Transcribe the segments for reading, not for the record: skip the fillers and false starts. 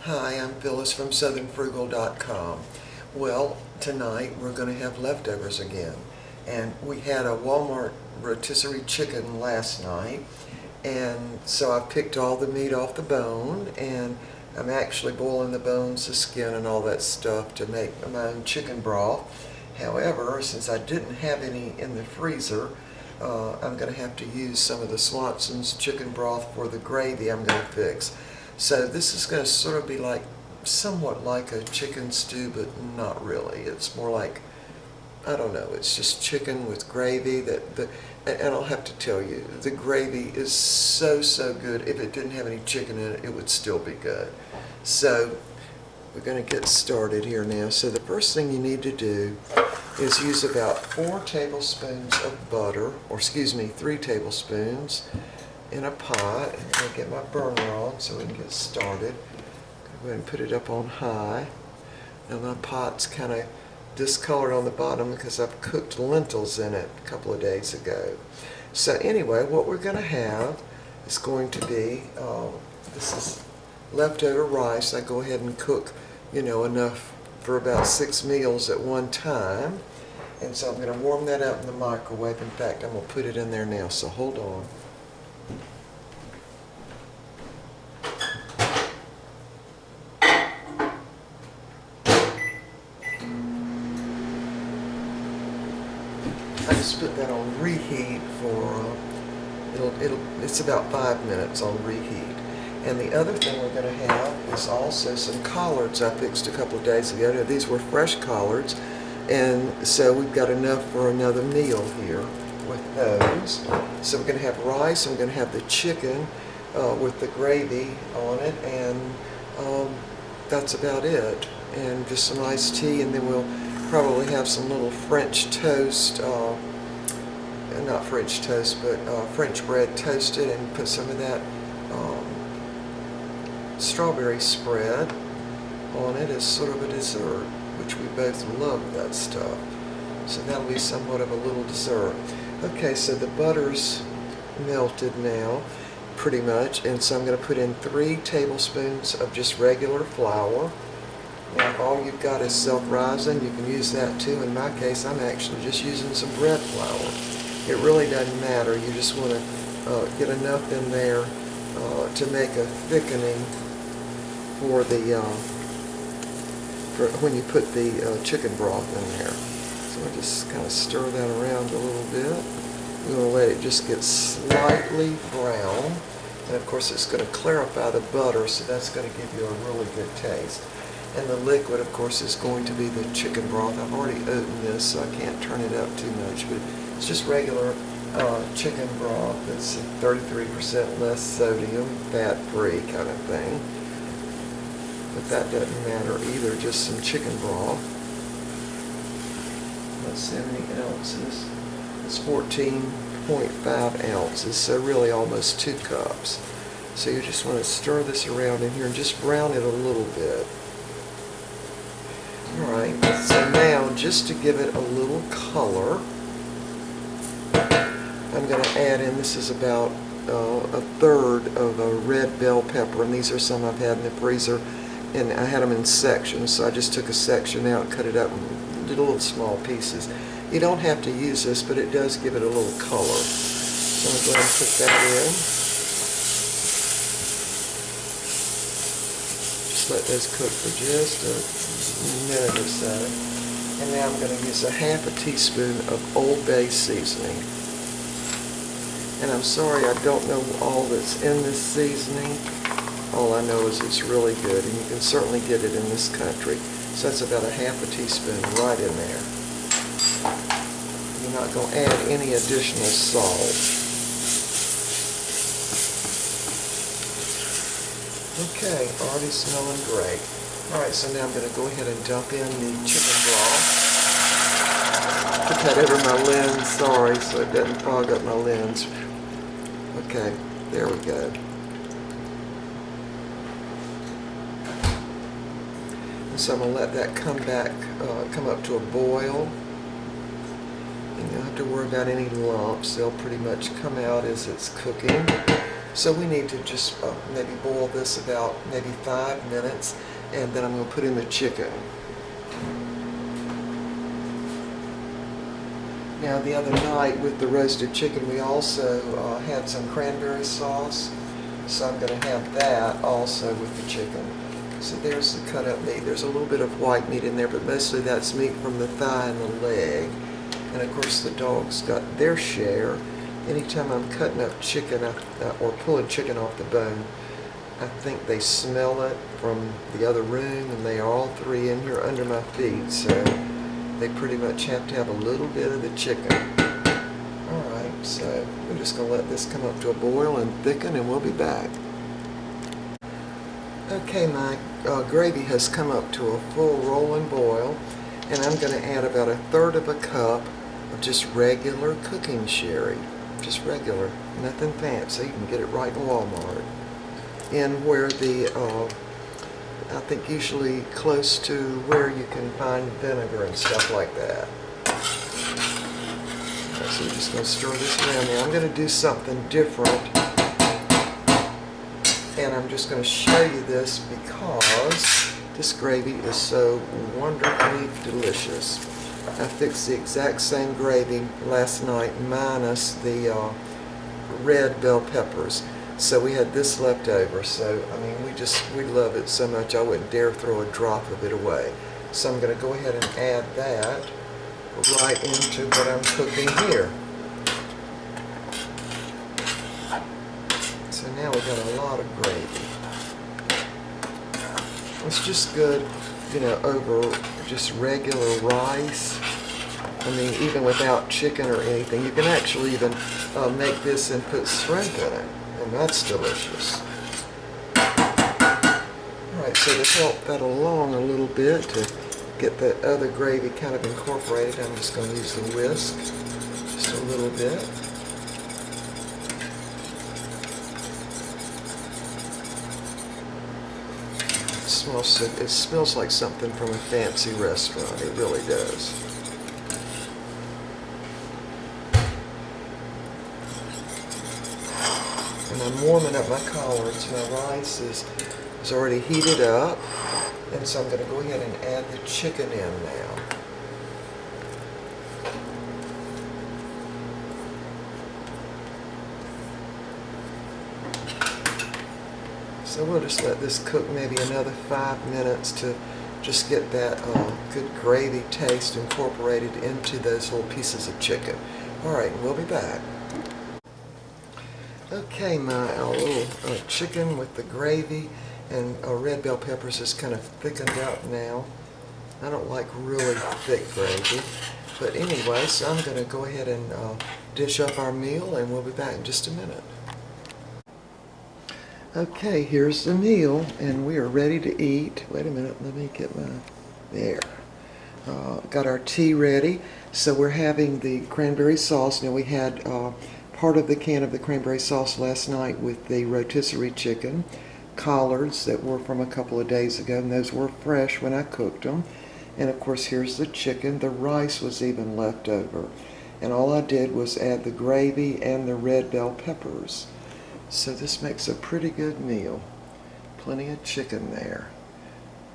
Hi, I'm Phyllis from southernfrugal.com. Well, tonight we're going to have leftovers again. And we had a Walmart rotisserie chicken last night, and so I picked all the meat off the bone, and I'm actually boiling the bones, the skin, and all that stuff to make my own chicken broth. However, since I didn't have any in the freezer, I'm going to have to use some of the Swanson's chicken broth for the gravy I'm going to fix. So this is going to sort of be like, somewhat like a chicken stew, but not really. It's more like, I don't know, it's just chicken with gravy and I'll have to tell you, the gravy is so good. If it didn't have any chicken in it, it would still be good. So we're going to get started here now. So the first thing you need to do is use about 4 tablespoons of butter, or excuse me, 3 tablespoons in a pot. I'm going to get my burner on so we can get started. Go ahead and put it up on high. Now my pot's kind of discolored on the bottom because I've cooked lentils in it a couple of days ago. So anyway, what we're going to have is going to be, this is leftover rice. I go ahead and cook, enough for about 6 meals at one time. And so I'm going to warm that up in the microwave. In fact, I'm going to put it in there now, so hold on. I just put that on reheat for, it's about 5 minutes on reheat. And the other thing we're going to have is also some collards I fixed a couple of days ago. Now, these were fresh collards, and so we've got enough for another meal here with those. So we're going to have rice, and we're going to have the chicken with the gravy on it, and that's about it. And just some iced tea, and then we'll probably have some little French toast, not French toast, but French bread toasted, and put some of that strawberry spread on it as sort of a dessert, which we both love that stuff. So that'll be somewhat of a little dessert. Okay, so the butter's melted now, pretty much, and so I'm going to put in 3 tablespoons of just regular flour. Now, if all you've got is self-rising, you can use that too. In my case, I'm actually just using some bread flour. It really doesn't matter. You just want to get enough in there to make a thickening for the for when you put the chicken broth in there. So I just kind of stir that around a little bit. We're going to let it just get slightly brown, and of course it's going to clarify the butter, so that's going to give you a really good taste. And the liquid, of course, is going to be the chicken broth. I've already opened this, so I can't turn it up too much, but it's just regular chicken broth. It's 33% less sodium, fat-free kind of thing. But that doesn't matter either, just some chicken broth. About 70 ounces. It's 14.5 ounces, so really almost 2 cups. So you just want to stir this around in here and just brown it a little bit. Alright, so now just to give it a little color, I'm going to add in, this is about a third of a red bell pepper, and these are some I've had in the freezer, and I had them in sections, so I just took a section out, cut it up, and did little small pieces. You don't have to use this, but it does give it a little color. So I'm going to go ahead and put that in. Just let those cook for just a minute or so. And now I'm going to use a half a teaspoon of Old Bay seasoning. And I'm sorry I don't know all that's in this seasoning. All I know is it's really good, and you can certainly get it in this country. So that's about a half a teaspoon right in there. You're not going to add any additional salt. Okay, already smelling great. Alright, so now I'm going to go ahead and dump in the chicken broth. Put that over my lens, sorry, so it doesn't fog up my lens. Okay, there we go. And so I'm going to let that come up to a boil. And you don't have to worry about any lumps. They'll pretty much come out as it's cooking. So we need to just maybe boil this about maybe 5 minutes, and then I'm going to put in the chicken. Now the other night with the roasted chicken we also had some cranberry sauce, so I'm going to have that also with the chicken. So there's the cut up meat. There's a little bit of white meat in there, but mostly that's meat from the thigh and the leg. And of course the dogs got their share. Anytime I'm cutting up chicken or pulling chicken off the bone, I think they smell it from the other room, and they are all three in here under my feet, so they pretty much have to have a little bit of the chicken. Alright, so we're just going to let this come up to a boil and thicken, and we'll be back. Okay, my gravy has come up to a full rolling boil, and I'm going to add about 1/3 cup of just regular cooking sherry. Just regular, nothing fancy. You can get it right in Walmart. And where the, I think usually close to where you can find vinegar and stuff like that. Okay, so we're just going to stir this around now. I'm going to do something different. And I'm just going to show you this because this gravy is so wonderfully delicious. I fixed the exact same gravy last night minus the red bell peppers. So we had this left over. So, I mean, we love it so much I wouldn't dare throw a drop of it away. So I'm going to go ahead and add that right into what I'm cooking here. So now we've got a lot of gravy. It's just good, you know, over just regular rice. I mean, even without chicken or anything. You can actually even make this and put shrimp in it, and that's delicious. Alright, so to help that along a little bit, to get the other gravy kind of incorporated, I'm just going to use the whisk just a little bit. It smells like something from a fancy restaurant. It really does. And I'm warming up my collards. My rice is already heated up. And so I'm going to go ahead and add the chicken in now. So we'll just let this cook maybe another 5 minutes to just get that good gravy taste incorporated into those little pieces of chicken. Alright, we'll be back. Okay, my little chicken with the gravy and red bell peppers is kind of thickened out now. I don't like really thick gravy. But anyway, so I'm going to go ahead and dish up our meal, and we'll be back in just a minute. Okay, here's the meal, and we are ready to eat. Wait a minute, let me get my, there. Got our tea ready. So we're having the cranberry sauce. Now we had part of the can of the cranberry sauce last night with the rotisserie chicken, collards that were from a couple of days ago, and those were fresh when I cooked them. And of course here's the chicken. The rice was even left over. And all I did was add the gravy and the red bell peppers. So this makes a pretty good meal. Plenty of chicken there.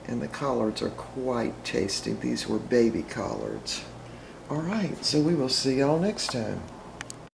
And the collards are quite tasty. These were baby collards. Alright, so we will see y'all next time.